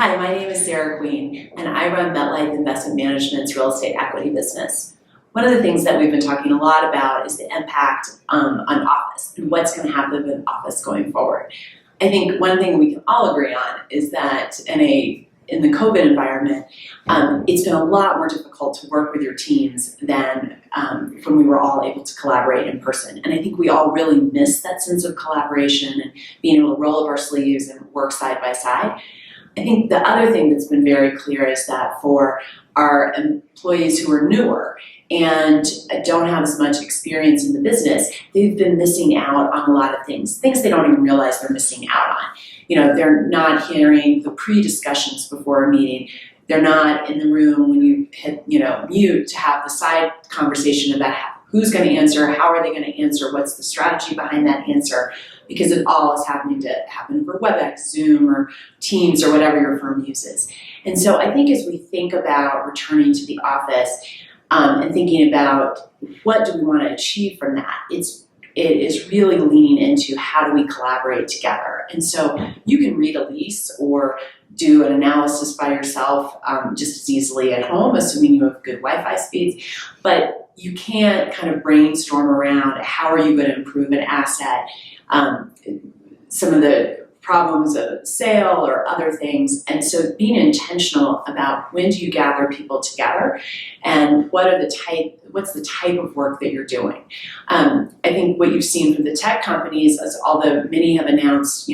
Hi, my name is Sara Queen, and I run MetLife Investment Management's real estate equity business. One of the things that we've been talking a lot about is the impact on office and what's going to happen with office going forward. I think one thing we can all agree on is that in the COVID environment, it's been a lot more difficult to work with your teams than when we were all able to collaborate in person. And I think we all really miss that sense of collaboration and being able to roll up our sleeves and work side by side. I think the other thing that's been very clear is that for our employees who are newer and don't have as much experience in the business, they've been missing out on a lot of things they don't even realize they're missing out on. You know, they're not hearing the pre-discussions before a meeting. They're not in the room when you hit, mute to have the side conversation about who's going to answer, how are they going to answer, what's the strategy behind that answer, because it all is happening to happen over WebEx, Zoom, or Teams, or whatever your firm uses. And so I think as we think about returning to the office and thinking about what do we want to achieve from that, it is really leaning into how do we collaborate together. And so you can read a lease or do an analysis by yourself just as easily at home, assuming you have good Wi-Fi speeds, but you can't kind of brainstorm around how are you going to improve an asset, some of the problems of sale or other things. And so being intentional about when do you gather people together and what's the type of work that you're doing. I think what you've seen from the tech companies is although many have announced,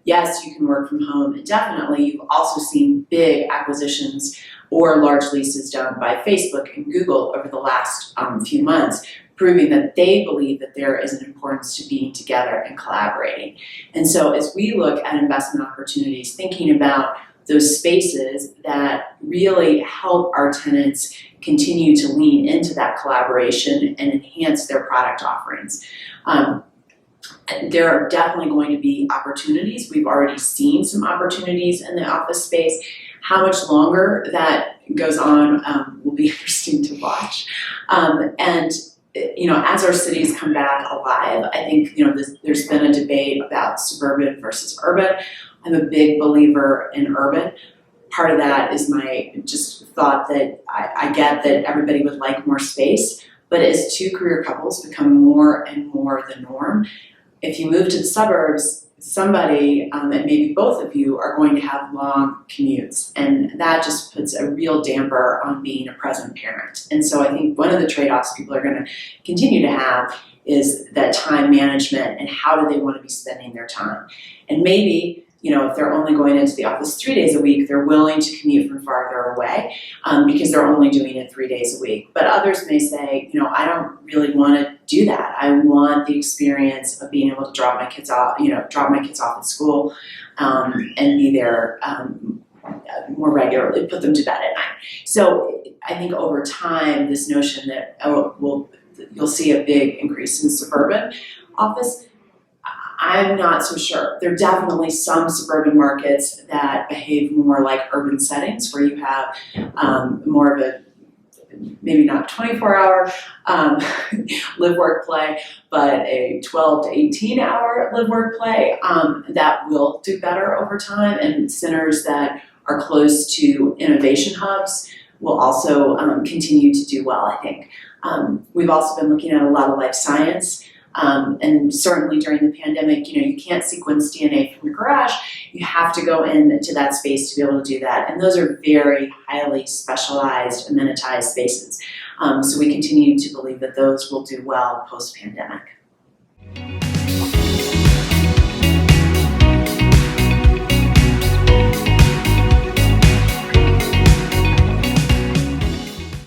yes, you can work from home indefinitely, you've also seen big acquisitions or large leases done by Facebook and Google over the last few months, proving that they believe that there is an importance to being together and collaborating. And so as we look at investment opportunities, thinking about those spaces that really help our tenants continue to lean into that collaboration and enhance their product offerings. There are definitely going to be opportunities. We've already seen some opportunities in the office space. How much longer that goes on will be interesting to watch. As our cities come back alive, I think, there's been a debate about suburban versus urban. I'm a big believer in urban. Part of that is my just thought that I get that everybody would like more space, but as two career couples become more and more the norm, if you move to the suburbs, somebody, and maybe both of you, are going to have long commutes, and that just puts a real damper on being a present parent. And so I think one of the trade-offs people are going to continue to have is that time management and how do they want to be spending their time. And maybe, if they're only going into the office 3 days a week, they're willing to commute from farther away because they're only doing it 3 days a week. But others may say, I don't really want to do that. I want the experience of being able to drop my kids off at school and be there more regularly, put them to bed at night. So I think over time, this notion that you'll see a big increase in suburban office, I'm not so sure. There are definitely some suburban markets that behave more like urban settings where you have more of a, maybe not 24-hour live, work, play, but a 12 to 18-hour live, work, play that will do better over time. And centers that are close to innovation hubs will also continue to do well, I think. We've also been looking at a lot of life science. And certainly during the pandemic, you can't sequence DNA from your garage. You have to go into that space to be able to do that. And those are very highly specialized, amenitized spaces. So we continue to believe that those will do well post-pandemic.